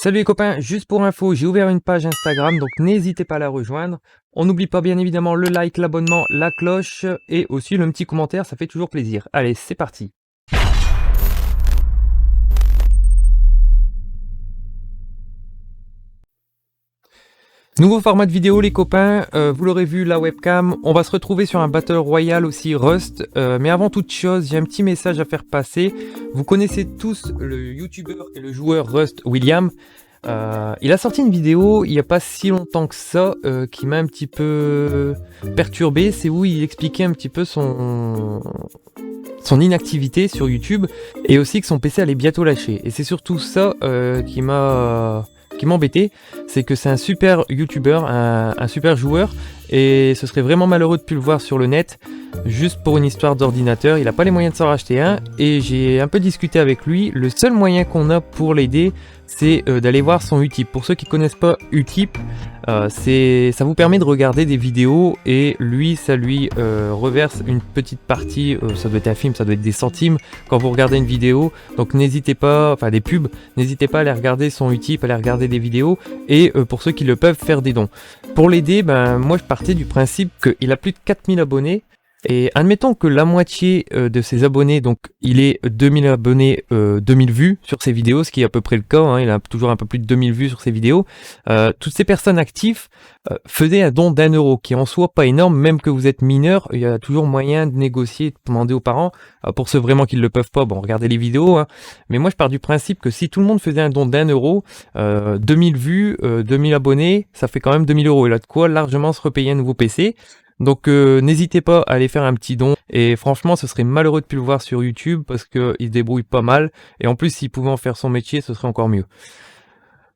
Salut les copains, juste pour info, j'ai ouvert une page Instagram, donc n'hésitez pas à la rejoindre. On n'oublie pas bien évidemment le like, l'abonnement, la cloche et aussi le petit commentaire, ça fait toujours plaisir. Allez, c'est parti. Nouveau format de vidéo les copains, vous l'aurez vu la webcam, on va se retrouver sur un Battle Royale aussi Rust, mais avant toute chose j'ai un petit message à faire passer. Vous connaissez tous le youtubeur et le joueur Rust William. Il a sorti une vidéo il n'y a pas si longtemps que ça qui m'a un petit peu perturbé, c'est où il expliquait un petit peu son inactivité sur YouTube et aussi que son PC allait bientôt lâcher. Et c'est surtout ça qui m'embêtait, c'est que c'est un super youtubeur, un super joueur, et ce serait vraiment malheureux de plus le voir sur le net, juste pour une histoire d'ordinateur. Il n'a pas les moyens de s'en racheter un, et j'ai un peu discuté avec lui. Le seul moyen qu'on a pour l'aider, c'est d'aller voir son Utip. Pour ceux qui connaissent pas Utip, ça vous permet de regarder des vidéos, et lui, ça lui reverse une petite partie, ça doit être un film, ça doit être des centimes, quand vous regardez une vidéo. Donc n'hésitez pas, enfin des pubs, n'hésitez pas à aller regarder son Utip, à aller regarder des vidéos, et pour ceux qui le peuvent, faire des dons. Pour l'aider, ben moi je partais du principe qu'il a plus de 4000 abonnés, et admettons que la moitié de ses abonnés, donc il est 2000 abonnés, 2000 vues sur ses vidéos, ce qui est à peu près le cas, hein, il a toujours un peu plus de 2000 vues sur ses vidéos. Toutes ces personnes actives faisaient un don d'1 €, qui est en soi pas énorme, même que vous êtes mineur, il y a toujours moyen de négocier, de demander aux parents. Pour ceux vraiment qui ne le peuvent pas, bon, regardez les vidéos, hein. Mais moi je pars du principe que si tout le monde faisait un don d'1 €, 2000 vues, 2000 abonnés, ça fait quand même 2000 €, il a de quoi largement se repayer un nouveau PC. Donc n'hésitez pas à aller faire un petit don, et franchement ce serait malheureux de plus le voir sur YouTube parce qu'il se débrouille pas mal, et en plus s'il pouvait en faire son métier ce serait encore mieux.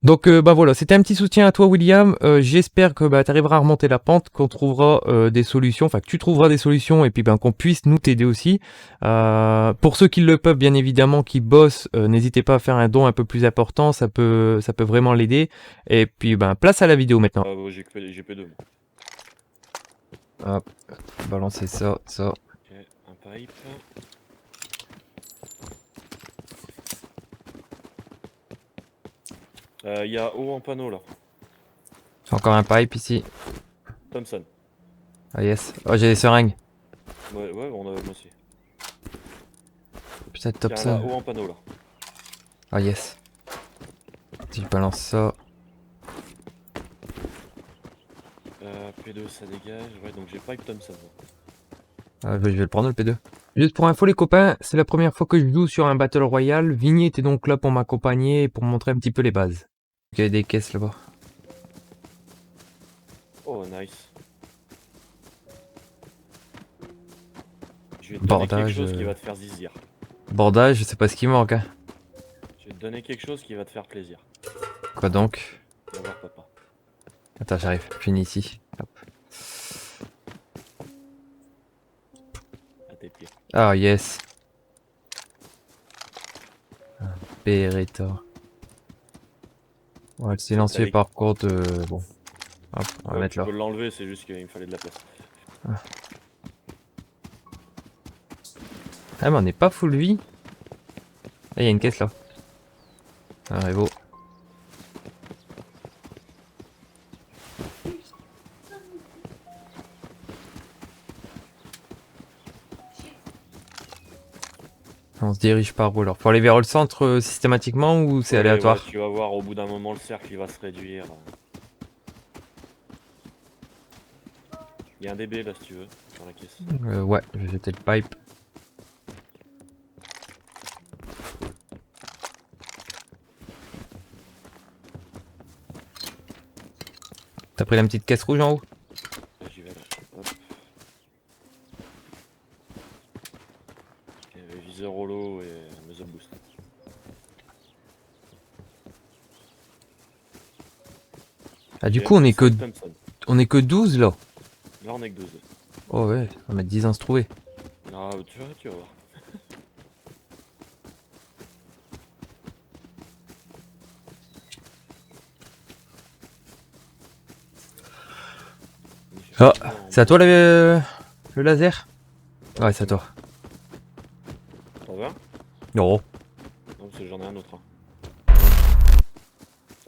Donc bah voilà, c'était un petit soutien à toi William, j'espère que tu arriveras à remonter la pente, qu'on trouvera des solutions, enfin que tu trouveras des solutions, et puis qu'on puisse nous t'aider aussi. Pour ceux qui le peuvent bien évidemment, qui bossent, n'hésitez pas à faire un don un peu plus important, ça peut vraiment l'aider. Et puis place à la vidéo maintenant. J'ai P2 moi. Hop, balancer ça. Ok, un pipe. Il y a haut en panneau là. Encore un pipe ici. Thompson. Ah yes. Oh j'ai des seringues. Ouais, on a moi aussi. Putain top Tiens, ça. là, haut en panneau là. Ah yes. Si je balance ça. P2 ça dégage. Ouais, donc j'ai pipe Thompson. Je vais le prendre le P2. Juste pour info les copains, c'est la première fois que je joue sur un Battle Royale. Vigny était donc là pour m'accompagner et pour me montrer un petit peu les bases. Il y a des caisses là-bas. Oh nice. Je vais te donner quelque chose qui va te faire zizir. Bordage, je sais pas ce qui manque hein. Je vais te donner quelque chose qui va te faire plaisir. Quoi donc? Viens voir papa. Attends j'arrive, je finis ici. Hop. À tes pieds. Ah yes. Un Beretta. Ouais, le silencieux par contre, bon. Hop, on va mettre là. Tu peux l'enlever, c'est juste qu'il me fallait de la place. Ah mais on n'est pas full vie. Ah il y a une caisse là. Un Revo. On se dirige par où alors? Faut aller vers le centre systématiquement ou c'est aléatoire? Ouais, tu vas voir au bout d'un moment le cercle il va se réduire. Il y a un DB là si tu veux, sur la caisse. Ouais, je vais jeter le pipe. T'as pris la petite caisse rouge en haut? J'y vais là. Hop. Viseur holo et muzzle boost. Ah du coup on est que 12 là. Là on est que 12. Oh ouais, on va mettre 10 ans à se trouver. Ah tu vas voir. Ah, c'est à toi le laser? Ouais c'est à toi. T'en veux un? Non. Non parce que j'en ai un autre. Hein.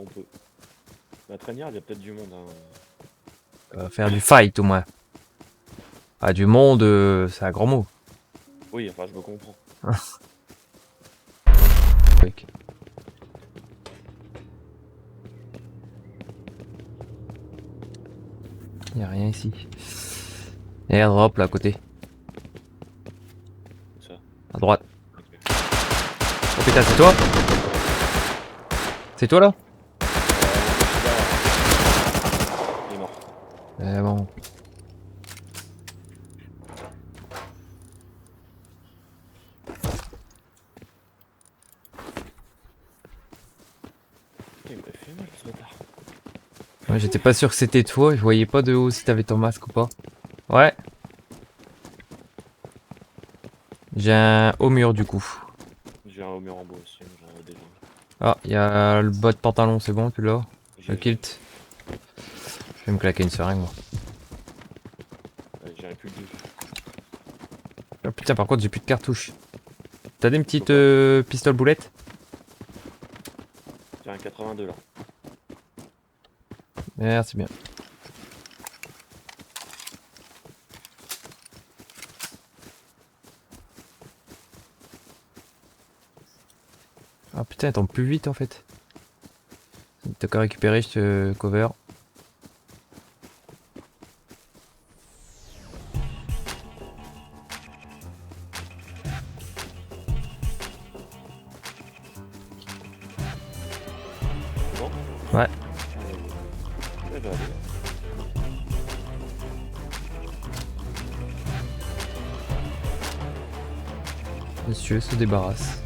On peut. La traînière, il y a peut-être du monde. Hein. Faire du fight au moins. Ah, du monde, c'est un grand mot. Oui, enfin, je me comprends. Mec. Y a rien ici. Airdrop là à côté. Ça. À droite. Ok. Oh putain, c'est toi? C'est toi là? Il est mort. Eh bon. Il m'a fait mal ce retard. Ouais, j'étais pas sûr que c'était toi, je voyais pas de haut si t'avais ton masque ou pas. Ouais. J'ai un haut mur du coup. J'ai un haut mur en bois aussi, j'en ai déjà. Ah, il y a le bas de pantalon, c'est bon, tu l'as? J'ai Le kilt. Je vais me claquer une seringue moi. j'ai un pull de vue. Oh putain, par contre j'ai plus de cartouches. T'as des petites pistoles boulettes? J'ai un 82 là. Merci bien. Ah putain, elle tombe plus vite en fait. T'as qu'à récupérer, je te cover. C'est bon? Ouais. Eh ben, allez. Monsieur se débarrasse.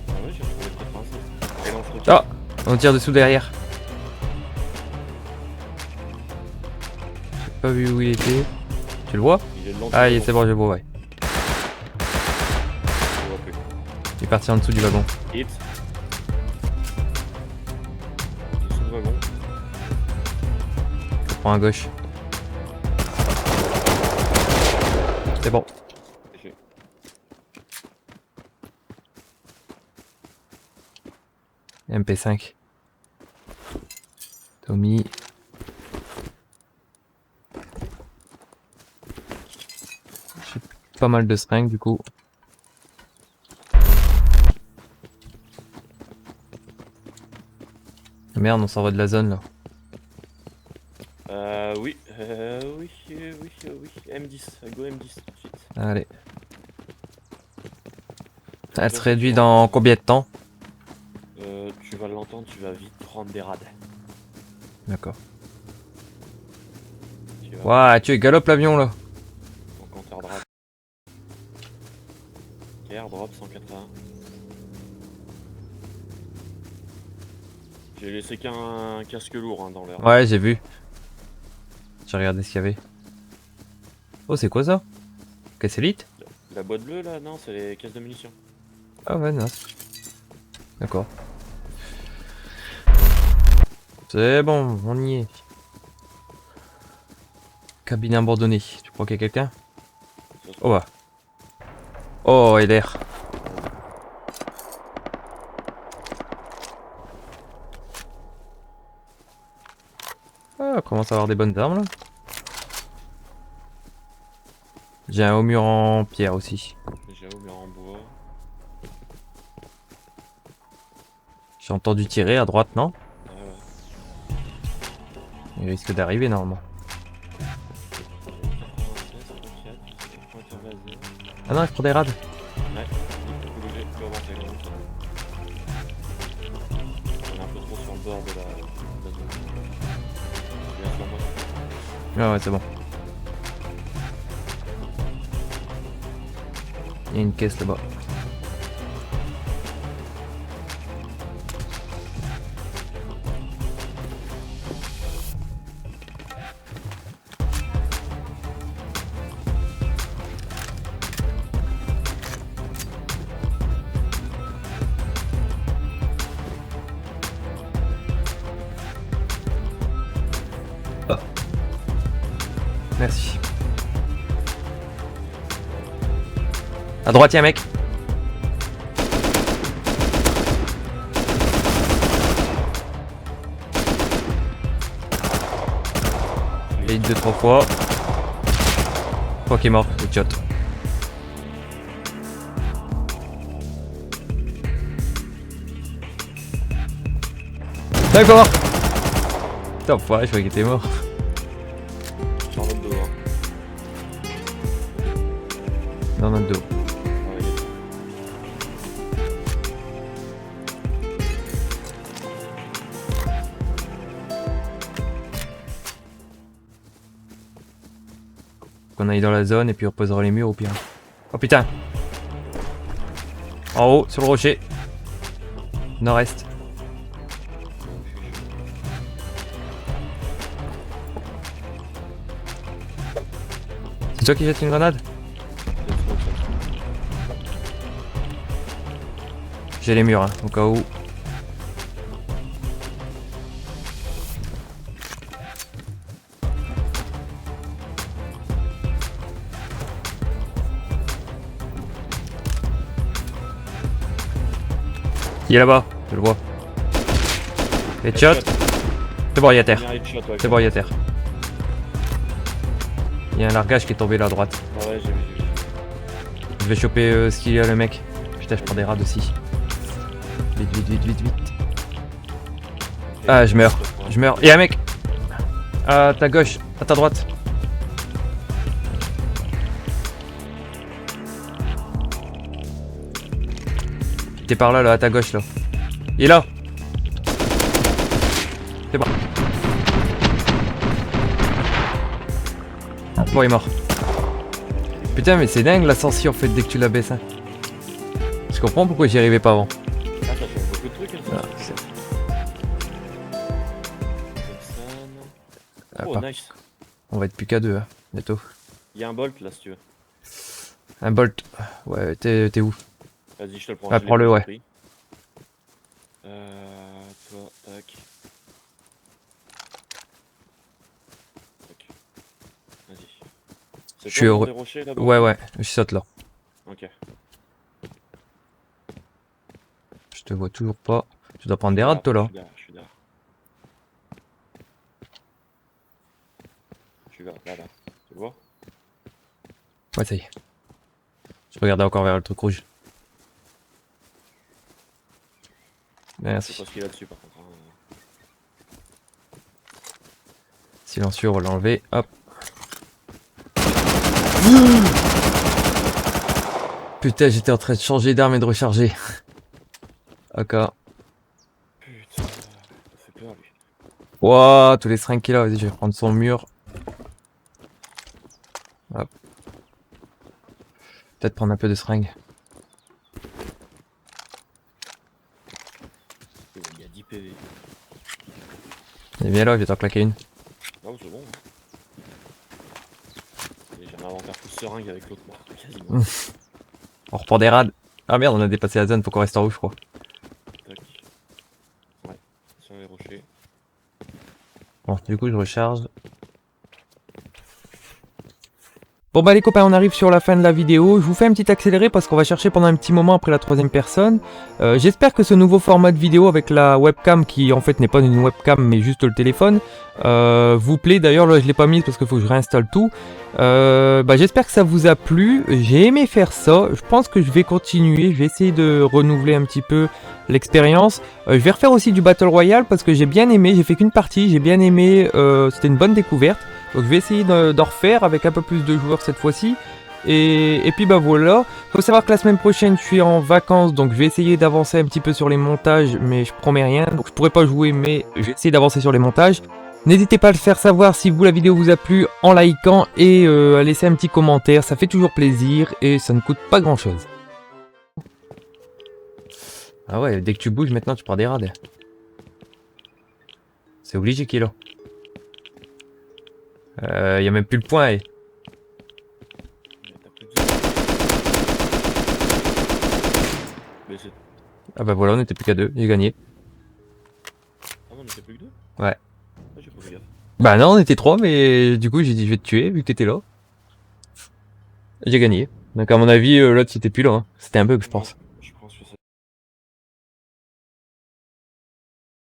Ah ouais, j'ai retrouvé le 96. Et là, on se retire. Ah, on tire dessous derrière. J'ai pas vu où il était. Tu le vois? Il est le long du Ah, wagon. c'est bon, je le vois, ouais. Je le vois plus. Il est parti en dessous du wagon. Hit. Dessous le wagon. Je prends à gauche. C'est bon. J'ai- MP5. Tommy. J'ai pas mal de seringues du coup. Merde, on s'en va de la zone là. Oui, oui. M10, go M10 tout de suite. Allez. Elle se réduit dans combien de temps? Tu vas l'entendre, tu vas vite prendre des rades. D'accord. Tu vas Ouah, tu galope l'avion là. ton compteur de rades. Ok, airdrop 180. J'ai laissé qu'un casque lourd hein, dans l'air. Ouais, j'ai vu. J'ai regardé ce qu'il y avait. Oh, c'est quoi ça? Caisse élite? La boîte bleue là, non, c'est les caisses de munitions. Ah ouais, nice. D'accord. C'est bon, on y est. Cabine abandonnée. Tu crois qu'il y a quelqu'un? Ça, c'est- Oh bah. Oh, et l'air. Ah, on commence à avoir des bonnes armes là. J'ai un haut mur en pierre aussi. J'ai un mur en bois. J'ai entendu tirer à droite, non? Ah ouais. Il risque d'arriver normalement. 96, 34, pointeur laser. Ah non, je prends des rades. Ouais, il faut bouger, il faut avancer. On est un peu trop sur le bord de la zone. Viens sur moi. Ah ouais, c'est bon. Il y a une caisse là-bas. Ah. Merci. À droite, y'a un mec. Et 2-3 fois. Je crois qu'il est mort, le shot. D'accord. Putain, je croyais qu'il était mort. Sur notre dos, hein. Dans notre dos. Ouais, il est- Qu'on aille dans la zone et puis on reposera les murs au pire. Oh putain. En haut, sur le rocher. Nord-est. C'est toi qui jette une grenade? J'ai les murs, hein, au cas où. Il est là-bas, je le vois. Headshot. C'est bon, il est à terre. Premier headshot, ouais. C'est bon, il est à terre. Il y a un largage qui est tombé là à droite. Ah ouais, j'ai vu. Je vais choper ce qu'il y a le mec. Putain, je prends des rades aussi. Vite, vite, vite, vite, vite. Ah, je meurs. Je meurs. Il y a un mec. À ta gauche, à ta droite. T'es par là, là, à ta gauche, là. Il est là. C'est bon. Bon, il est mort. Putain, mais c'est dingue l'ascension en fait dès que tu la baisses. Hein. Je comprends pourquoi j'y arrivais pas avant. Ah, ça change beaucoup de trucs, hein, ça. Ah, c'est- Ah, Oh, par- nice. On va être plus qu'à deux, hein, bientôt. Il y a un bolt là si tu veux. Un bolt. Ouais, t'es où? Vas-y, je te le prends. Ah, je l'ai prends-le, pris, ouais. je l'ai pris. Toi, tac. Tac. Vas-y. C'est Je suis toi, heureux. des rochers, là-bas? Ouais, ouais, je saute là. Ok. Je te vois toujours pas. Tu dois prendre des rades, toi là. Je suis là. Je suis là, là. Tu le vois? Ouais, ça y est. Je regardais encore vers le truc rouge. Je sais Merci. pas ce qu'il y a dessus par contre. Hein. Silencieux, on va l'enlever. Hop. Putain, j'étais en train de changer d'arme et de recharger. Ok. Putain, ça fait peur lui. Wouah, tous les seringues qu'il a. Vas-y, je vais prendre son mur. Hop. Peut-être prendre un peu de seringue. Il y a 10 PV. Et viens là, je vais t'en claquer une. Non, c'est bon. Hein. J'ai un inventaire full seringue avec l'autre marque, quasiment. On reprend des rades. Ah merde, on a dépassé la zone, faut qu'on reste en haut, je crois. Tac. Ouais, sur les rochers. Bon, du coup, je recharge. Bon bah les copains, on arrive sur la fin de la vidéo. Je vous fais un petit accéléré parce qu'on va chercher pendant un petit moment après la troisième personne. J'espère que ce nouveau format de vidéo avec la webcam, qui en fait n'est pas une webcam mais juste le téléphone, vous plaît. D'ailleurs là je l'ai pas mise parce qu'il faut que je réinstalle tout. J'espère que ça vous a plu. J'ai aimé faire ça. Je pense que je vais continuer. Je vais essayer de renouveler un petit peu l'expérience. Je vais refaire aussi du Battle Royale parce que j'ai bien aimé. J'ai fait qu'une partie, j'ai bien aimé. C'était une bonne découverte. Donc je vais essayer d'en refaire avec un peu plus de joueurs cette fois-ci. Et puis bah voilà. Faut savoir que la semaine prochaine je suis en vacances, donc je vais essayer d'avancer un petit peu sur les montages, mais je promets rien. Donc je pourrai pas jouer, mais je vais essayer d'avancer sur les montages. N'hésitez pas à le faire savoir si vous la vidéo vous a plu en likant et à laisser un petit commentaire, ça fait toujours plaisir et ça ne coûte pas grand chose. Ah ouais, dès que tu bouges maintenant tu prends des rades. C'est obligé qu'il est là. Y a même plus le point. Mais t'as plus de... Mais c'est... Ah bah voilà, on était plus qu'à 2, j'ai gagné. Ah non, on était plus que 2? Ouais. Ah, j'ai pas fait gaffe. Bah non, on était 3, mais du coup j'ai dit je vais te tuer vu que t'étais là. J'ai gagné. Donc à mon avis, l'autre c'était plus là, hein. C'était un bug je pense.